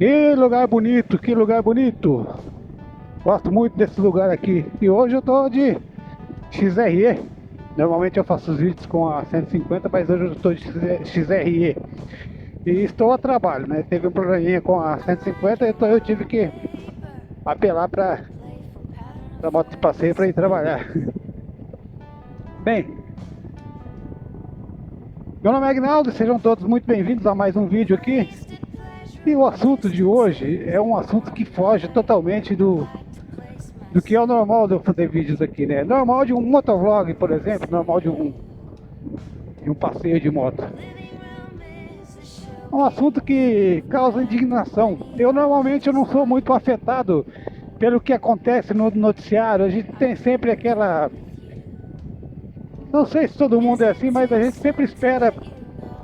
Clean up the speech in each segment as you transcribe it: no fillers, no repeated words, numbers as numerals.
Que lugar bonito, que lugar bonito. Gosto muito desse lugar aqui. E hoje eu tô de XRE. Normalmente eu faço os vídeos com a 150, mas hoje eu estou de XRE. E estou a trabalho, né? Teve um probleminha com a 150, então eu tive que apelar para a moto de passeio para ir trabalhar. Bem, meu nome é Agnaldo, sejam todos muito bem-vindos a mais um vídeo aqui. E o assunto de hoje é um assunto que foge totalmente do que é o normal de eu fazer vídeos aqui, né? Normal de um motovlog, por exemplo, normal de um passeio de moto. É um assunto que causa indignação. Eu não sou muito afetado pelo que acontece no noticiário. A gente tem sempre aquela... Não sei se todo mundo é assim, mas a gente sempre espera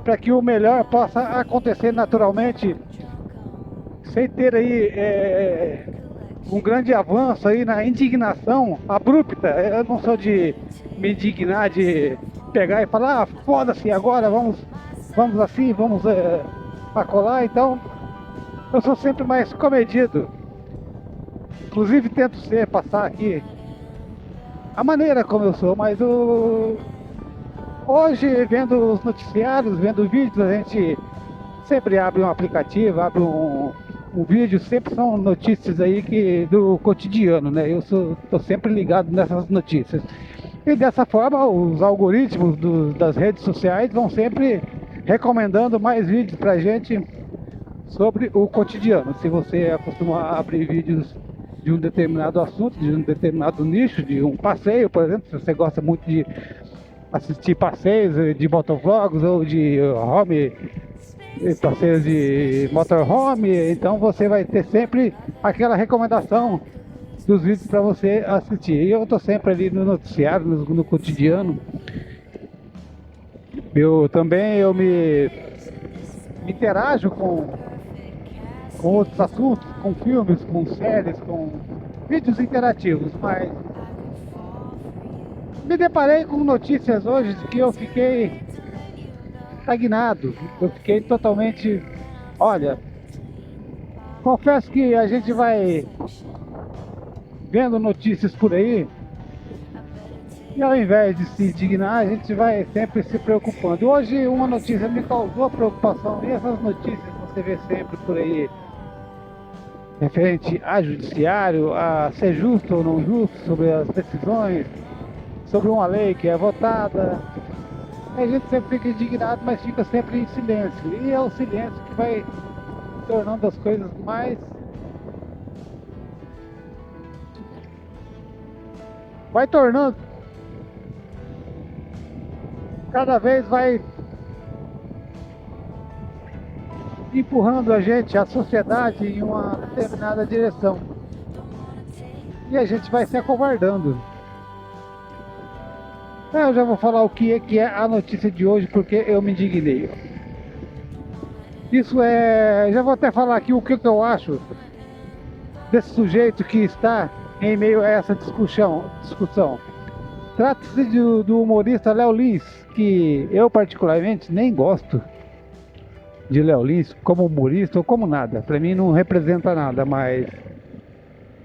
para que o melhor possa acontecer naturalmente, sem ter aí um grande avanço aí na indignação abrupta. Eu não sou de me indignar, de pegar e falar, foda-se agora, vamos assim, vamos acolá. Então, eu sou sempre mais comedido. Inclusive tento passar aqui a maneira como eu sou, mas hoje, vendo os noticiários, vendo vídeos, a gente sempre abre um aplicativo, abre um vídeo, sempre são notícias aí do cotidiano, né? Tô sempre ligado nessas notícias. E dessa forma, os algoritmos das redes sociais vão sempre recomendando mais vídeos pra gente sobre o cotidiano. Se você acostuma abrir vídeos de um determinado assunto, de um determinado nicho, de um passeio, por exemplo, se você gosta muito de assistir passeios de motovlogs ou de passeios de motorhome, então você vai ter sempre aquela recomendação dos vídeos para você assistir. E eu tô sempre ali no noticiário, no cotidiano. Eu me interajo com outros assuntos, com filmes, com séries, com vídeos interativos, mas me deparei com notícias hoje que eu fiquei estagnado, eu fiquei totalmente... Olha, confesso que a gente vai vendo notícias por aí e ao invés de se indignar, a gente vai sempre se preocupando. Hoje uma notícia me causou preocupação, e essas notícias você vê sempre por aí, referente a judiciário, a ser justo ou não justo, sobre as decisões, sobre uma lei que é votada. A gente sempre fica indignado, mas fica sempre em silêncio. E é o silêncio que vai tornando as coisas mais... Vai tornando... Cada vez vai empurrando a gente, a sociedade, em uma determinada direção. E a gente vai se acovardando. Eu já vou falar o que é a notícia de hoje, porque eu me indignei. Isso é... Já vou até falar aqui o que eu acho desse sujeito que está em meio a essa discussão. Trata-se do humorista Léo Lins, que eu particularmente nem gosto de Léo Lins como humorista ou como nada. Para mim não representa nada, mas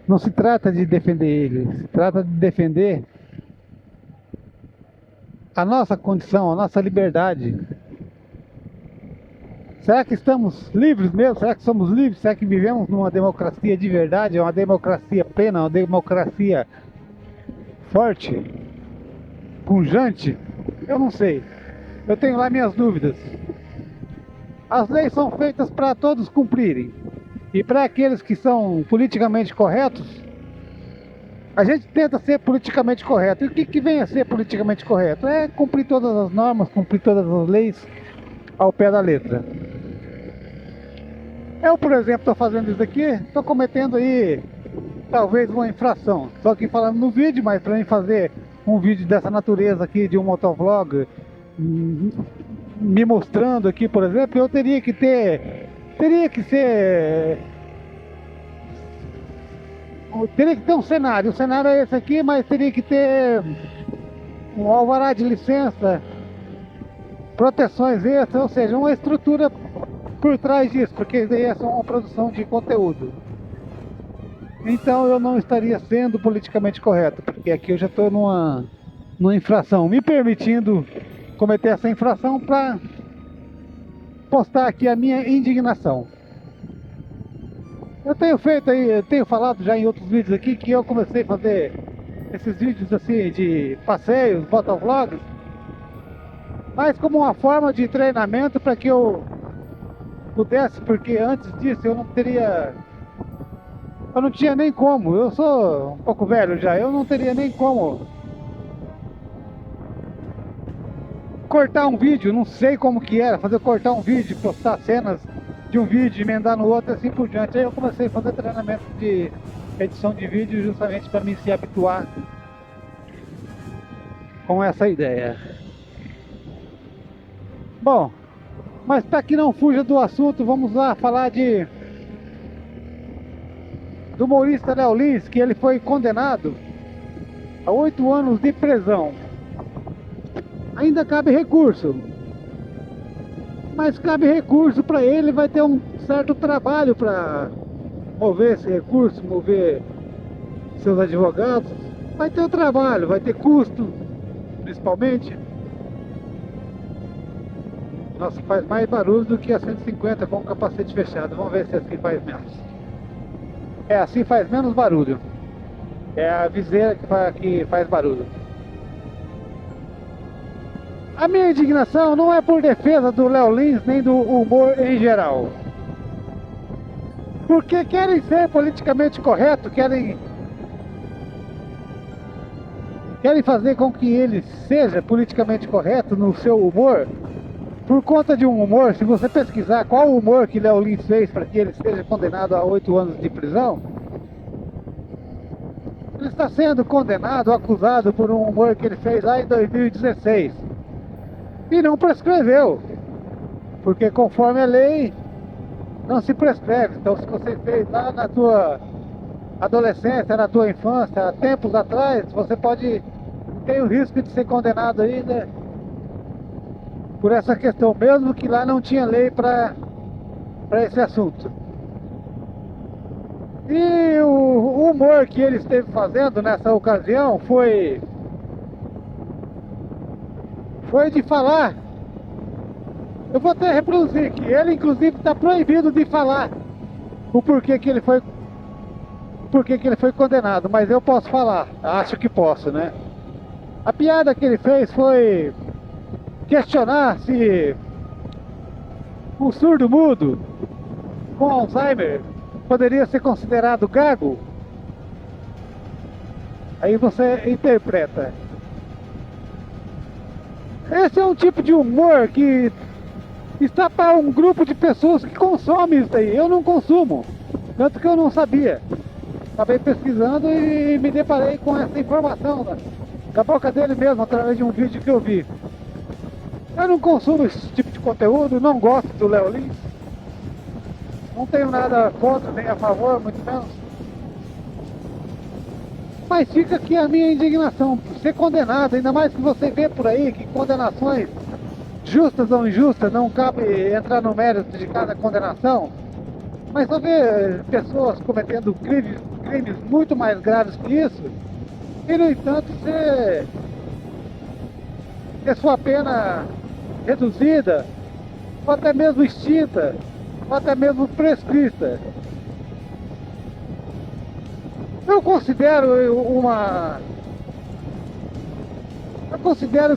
não se trata de defender ele, se trata de defender a nossa condição, a nossa liberdade. Será que estamos livres mesmo? Será que somos livres? Será que vivemos numa democracia de verdade? Uma democracia plena, uma democracia forte, pujante? Eu não sei. Eu tenho lá minhas dúvidas. As leis são feitas para todos cumprirem. E para aqueles que são politicamente corretos, a gente tenta ser politicamente correto. E o que vem a ser politicamente correto? É cumprir todas as normas, cumprir todas as leis ao pé da letra. Eu, por exemplo, estou fazendo isso aqui, estou cometendo aí talvez uma infração. Estou aqui falando no vídeo, mas para mim fazer um vídeo dessa natureza aqui, de um motovlog, me mostrando aqui, por exemplo, eu teria que ter um cenário. O cenário é esse aqui, mas teria que ter um alvará de licença, proteções extras, ou seja, uma estrutura por trás disso, porque daí é só uma produção de conteúdo. Então eu não estaria sendo politicamente correto, porque aqui eu já estou numa infração, me permitindo cometer essa infração para postar aqui a minha indignação. Eu tenho feito aí, eu tenho falado já em outros vídeos aqui que eu comecei a fazer esses vídeos assim de passeios, motovlogs, mas como uma forma de treinamento para que eu pudesse, porque antes disso eu não tinha nem como, eu sou um pouco velho já, eu não teria nem como cortar um vídeo, não sei como que era, cortar um vídeo, postar cenas de um vídeo, emendar no outro, assim por diante. Aí eu comecei a fazer treinamento de edição de vídeo justamente para me se habituar com essa ideia. Bom, mas para que não fuja do assunto, vamos lá falar do humorista Léo Lins, que ele foi condenado a 8 anos de prisão. Ainda cabe recurso, mas cabe recurso para ele, vai ter um certo trabalho para mover esse recurso, mover seus advogados, vai ter um trabalho, vai ter custo, principalmente. Nossa, faz mais barulho do que a 150 com o capacete fechado, vamos ver se assim faz menos. É, assim faz menos barulho, é a viseira que faz barulho. A minha indignação não é por defesa do Léo Lins, nem do humor em geral. Porque querem ser politicamente corretos, querem fazer com que ele seja politicamente correto no seu humor. Por conta de um humor, se você pesquisar qual o humor que Léo Lins fez para que ele seja condenado a 8 anos de prisão, ele está sendo condenado, acusado por um humor que ele fez lá em 2016. E não prescreveu, porque conforme a lei não se prescreve. Então se você fez lá na tua adolescência, na tua infância, há tempos atrás, você tem o risco de ser condenado ainda por essa questão, mesmo que lá não tinha lei para esse assunto. E o humor que ele esteve fazendo nessa ocasião foi de falar. Eu vou até reproduzir aqui. Ele inclusive está proibido de falar o porquê que ele foi condenado, mas eu posso falar. Acho que posso, né? A piada que ele fez foi questionar se o surdo-mudo com Alzheimer poderia ser considerado gago. Aí você interpreta. Esse é um tipo de humor que está para um grupo de pessoas que consomem isso aí. Eu não consumo, tanto que eu não sabia. Acabei pesquisando e me deparei com essa informação da boca dele mesmo, através de um vídeo que eu vi. Eu não consumo esse tipo de conteúdo, não gosto do Léo Lins. Não tenho nada contra nem a favor, muito menos. Mas fica aqui a minha indignação por ser condenado, ainda mais que você vê por aí que condenações justas ou injustas, não cabe entrar no mérito de cada condenação, mas só vê pessoas cometendo crimes muito mais graves que isso, e no entanto ter sua pena reduzida, ou até mesmo extinta, ou até mesmo prescrita. Eu considero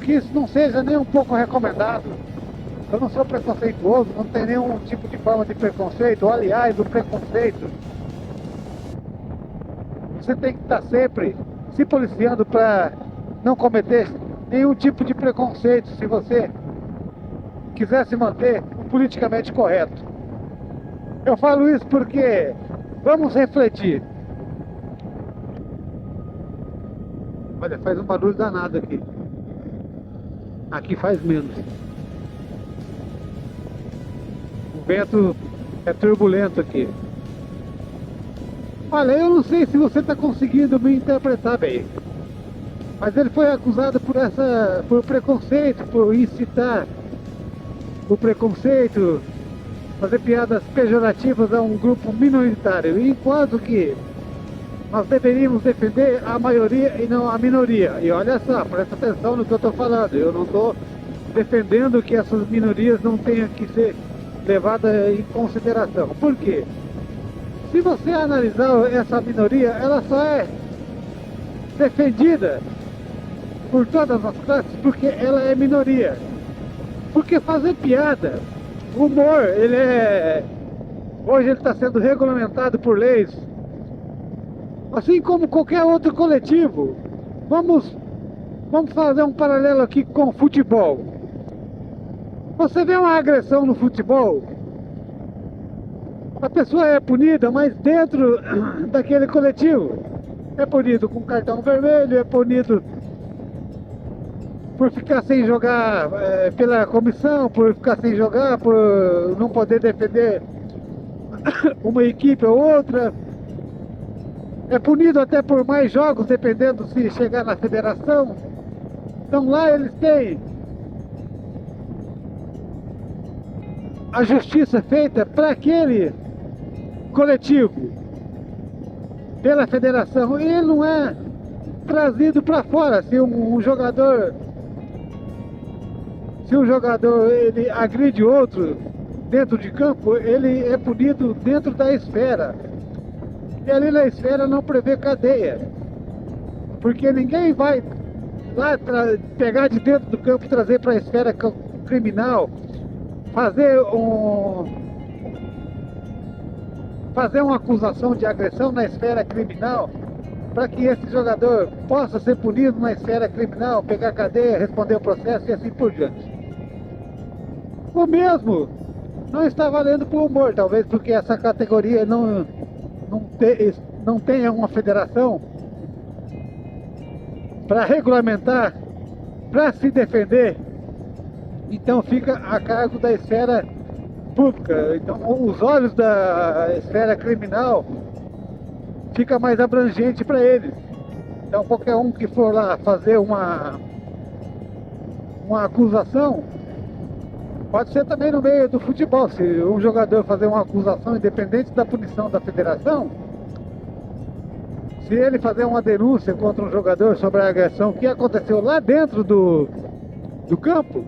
que isso não seja nem um pouco recomendado. Eu não sou preconceituoso, não tenho nenhum tipo de forma de preconceito. Aliás, o preconceito, você tem que estar sempre se policiando para não cometer nenhum tipo de preconceito, se você quiser se manter politicamente correto. Eu falo isso porque vamos refletir. Olha, faz um barulho danado aqui. Aqui faz menos. O vento é turbulento aqui. Olha, eu não sei se você está conseguindo me interpretar bem. Mas ele foi acusado por preconceito, por incitar o preconceito, fazer piadas pejorativas a um grupo minoritário, enquanto que nós deveríamos defender a maioria e não a minoria. E olha só, presta atenção no que eu estou falando, eu não estou defendendo que essas minorias não tenham que ser levadas em consideração. Por quê? Se você analisar essa minoria, ela só é defendida por todas as classes porque ela é minoria. Porque fazer piada, humor, hoje ele está sendo regulamentado por leis, assim como qualquer outro coletivo. Vamos fazer um paralelo aqui com o futebol. Você vê uma agressão no futebol, a pessoa é punida, mas dentro daquele coletivo é punido com cartão vermelho, é punido por ficar sem jogar pela comissão, por ficar sem jogar, por não poder defender uma equipe ou outra. É punido até por mais jogos, dependendo se chegar na federação. Então lá eles têm a justiça feita para aquele coletivo, pela federação. E ele não é trazido para fora. Se um jogador ele agride outro dentro de campo, ele é punido dentro da esfera. E ali na esfera não prevê cadeia, porque ninguém vai lá pegar de dentro do campo e trazer para a esfera criminal, fazer uma acusação de agressão na esfera criminal, para que esse jogador possa ser punido na esfera criminal, pegar cadeia, responder o processo e assim por diante. O mesmo não está valendo para o humor, talvez porque essa categoria não tenha uma federação para regulamentar, para se defender. Então fica a cargo da esfera pública. Então os olhos da esfera criminal fica mais abrangente para eles. Então qualquer um que for lá fazer uma acusação, pode ser também no meio do futebol. Se um jogador fazer uma acusação independente da punição da federação, se ele fazer uma denúncia contra um jogador sobre a agressão que aconteceu lá dentro do campo,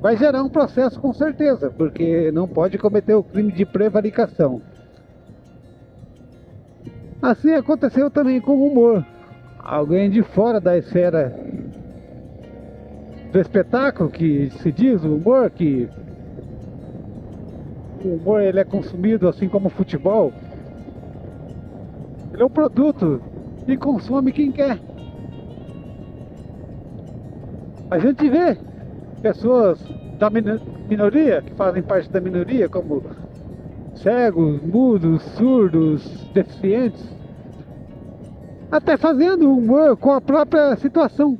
vai gerar um processo com certeza, porque não pode cometer o crime de prevaricação. Assim aconteceu também com o humor. Alguém de fora da esfera do espetáculo, que se diz o humor, que o humor ele é consumido assim como o futebol. Ele é um produto e consome quem quer. A gente vê pessoas da minoria, que fazem parte da minoria, como cegos, mudos, surdos, deficientes, até fazendo humor com a própria situação.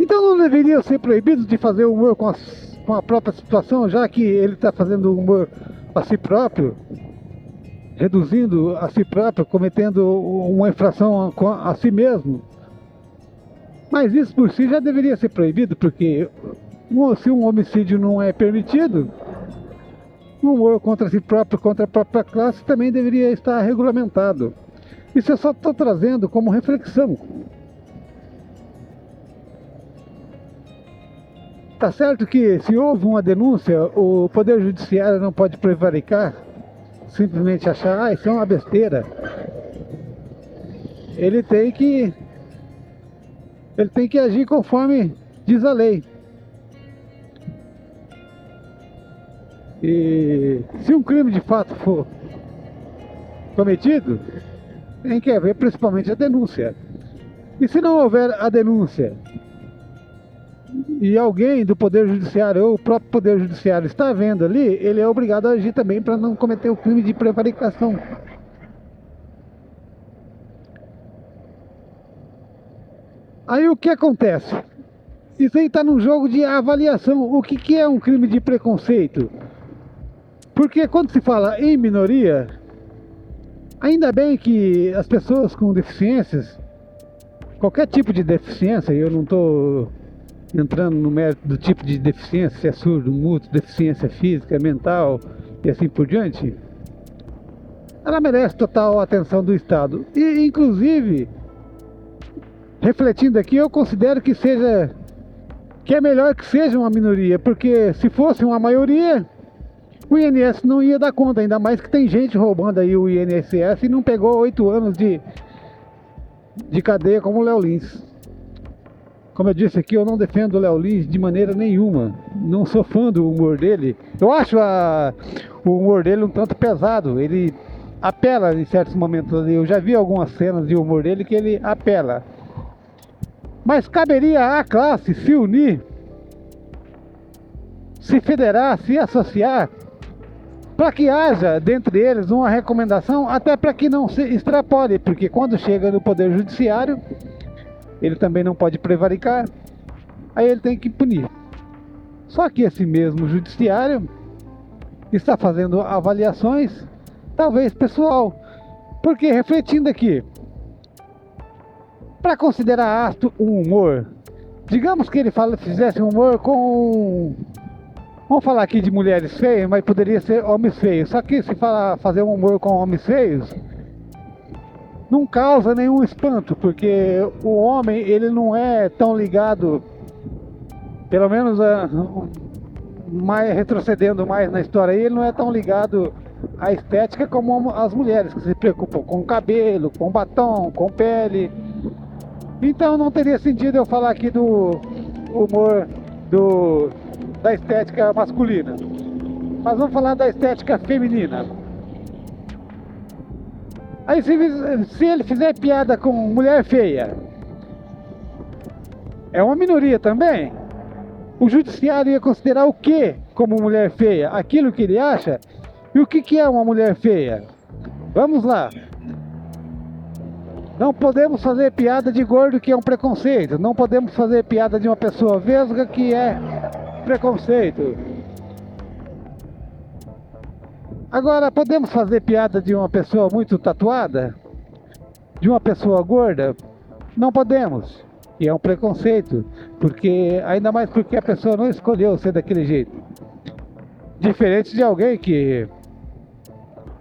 Então não deveriam ser proibidos de fazer humor com a própria situação, já que ele está fazendo humor a si próprio, reduzindo a si próprio, cometendo uma infração a si mesmo. Mas isso por si já deveria ser proibido, porque se um homicídio não é permitido, o humor contra si próprio, contra a própria classe, também deveria estar regulamentado. Isso eu só estou trazendo como reflexão. Tá certo que se houve uma denúncia, o Poder Judiciário não pode prevaricar, simplesmente achar, isso é uma besteira. Ele tem que agir conforme diz a lei. E se um crime de fato for cometido, tem que haver principalmente a denúncia. E se não houver a denúncia, e alguém do Poder Judiciário ou o próprio Poder Judiciário está vendo ali, ele é obrigado a agir também para não cometer o crime de prevaricação. Aí o que acontece? Isso aí está num jogo de avaliação. O que é um crime de preconceito? Porque quando se fala em minoria, ainda bem que as pessoas com deficiências, qualquer tipo de deficiência, eu não estou entrando no mérito do tipo de deficiência, se é surdo, mútuo, deficiência física, mental e assim por diante, ela merece total atenção do Estado. E, inclusive, refletindo aqui, eu considero que é melhor que seja uma minoria, porque se fosse uma maioria, o INSS não ia dar conta, ainda mais que tem gente roubando aí o INSS e não pegou 8 anos de cadeia como o Léo Lins. Como eu disse aqui, eu não defendo o Léo Lins de maneira nenhuma. Não sou fã do humor dele. Eu acho o humor dele um tanto pesado. Ele apela em certos momentos ali. Eu já vi algumas cenas de humor dele que ele apela. Mas caberia à classe se unir, se federar, se associar, para que haja dentre eles uma recomendação, até para que não se extrapole, porque quando chega no Poder Judiciário, ele também não pode prevaricar, aí ele tem que punir. Só que esse mesmo Judiciário está fazendo avaliações, talvez pessoal, porque refletindo aqui, para considerar apto um humor, digamos que ele fizesse um humor com... Vamos falar aqui de mulheres feias, mas poderia ser homens feios. Só que se fazer um humor com homens feios, não causa nenhum espanto, porque o homem, ele não é tão ligado, pelo menos mais retrocedendo mais na história, ele não é tão ligado à estética como as mulheres, que se preocupam com cabelo, com batom, com pele. Então não teria sentido eu falar aqui do humor da estética masculina. Mas vamos falar da estética feminina. Aí se ele fizer piada com mulher feia, é uma minoria também. O judiciário ia considerar o que como mulher feia? Aquilo que ele acha? E o que é uma mulher feia? Vamos lá. Não podemos fazer piada de gordo, que é um preconceito. Não podemos fazer piada de uma pessoa vesga, que é preconceito. Agora, podemos fazer piada de uma pessoa muito tatuada? De uma pessoa gorda? Não podemos. E é um preconceito. Ainda mais porque a pessoa não escolheu ser daquele jeito. Diferente de alguém que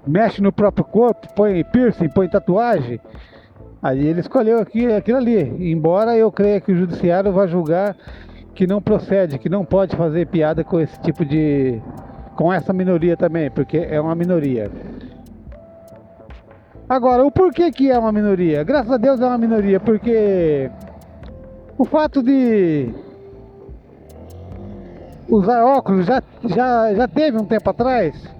mexe no próprio corpo, põe piercing, põe tatuagem. Aí ele escolheu aquilo ali. Embora eu creia que o judiciário vai julgar que não procede, que não pode fazer piada com esse tipo de... com essa minoria também, porque é uma minoria. Agora, o porquê que é uma minoria? Graças a Deus é uma minoria, porque o fato de usar óculos já teve um tempo atrás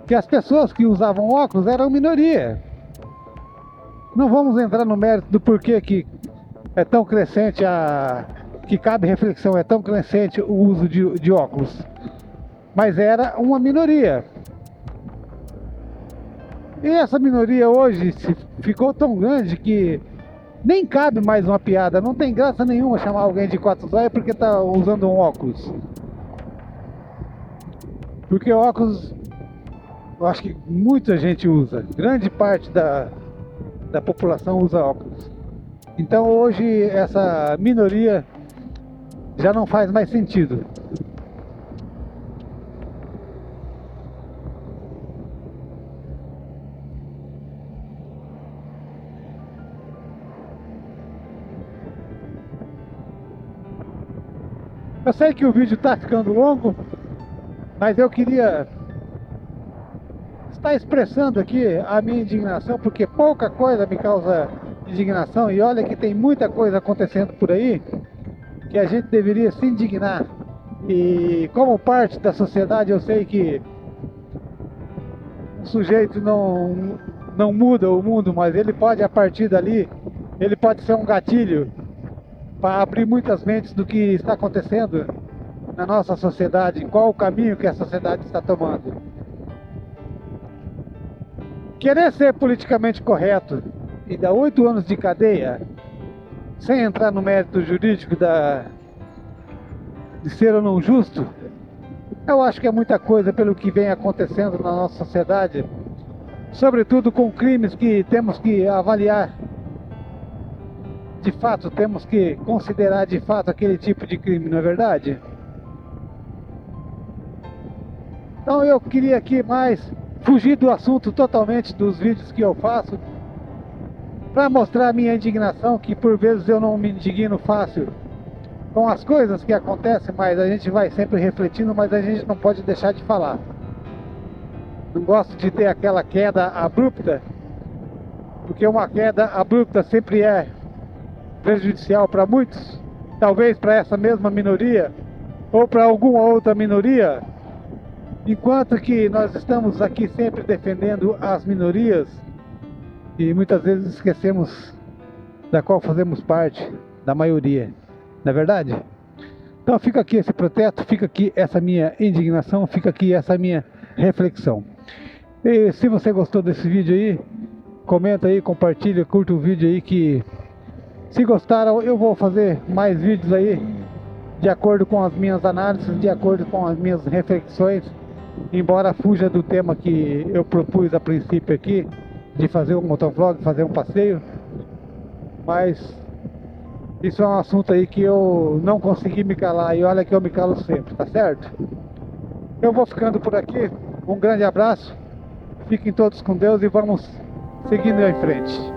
que as pessoas que usavam óculos eram minoria. Não vamos entrar no mérito do porquê que é tão crescente que cabe reflexão, é tão crescente o uso de óculos. Mas era uma minoria. E essa minoria hoje ficou tão grande que nem cabe mais uma piada. Não tem graça nenhuma chamar alguém de quatro zóio porque está usando um óculos. Porque óculos, eu acho que muita gente usa. Grande parte da população usa óculos. Então hoje essa minoria já não faz mais sentido. Eu sei que o vídeo está ficando longo, mas eu queria estar expressando aqui a minha indignação, porque pouca coisa me causa indignação, e olha que tem muita coisa acontecendo por aí que a gente deveria se indignar. E como parte da sociedade eu sei que o sujeito não muda o mundo, mas ele pode, a partir dali, ele pode ser um gatilho para abrir muitas mentes do que está acontecendo na nossa sociedade, qual o caminho que a sociedade está tomando. Querer ser politicamente correto e dar 8 anos de cadeia, sem entrar no mérito jurídico de ser ou não justo, eu acho que é muita coisa pelo que vem acontecendo na nossa sociedade, sobretudo com crimes que temos que avaliar de fato temos que considerar de fato aquele tipo de crime, não é verdade? Então eu queria aqui mais fugir do assunto totalmente dos vídeos que eu faço, para mostrar a minha indignação, que por vezes eu não me indigno fácil com as coisas que acontecem, mas a gente vai sempre refletindo, mas a gente não pode deixar de falar. Não gosto de ter aquela queda abrupta, porque uma queda abrupta sempre é prejudicial para muitos, talvez para essa mesma minoria, ou para alguma outra minoria, enquanto que nós estamos aqui sempre defendendo as minorias, e muitas vezes esquecemos da qual fazemos parte, da maioria, não é verdade? Então fica aqui esse protesto, fica aqui essa minha indignação, fica aqui essa minha reflexão. E se você gostou desse vídeo aí, comenta aí, compartilha, curta o vídeo aí, que se gostaram eu vou fazer mais vídeos aí, de acordo com as minhas análises, de acordo com as minhas reflexões, embora fuja do tema que eu propus a princípio aqui, de fazer um motovlog, fazer um passeio, mas isso é um assunto aí que eu não consegui me calar, e olha que eu me calo sempre, tá certo? Eu vou ficando por aqui, um grande abraço, fiquem todos com Deus e vamos seguindo em frente.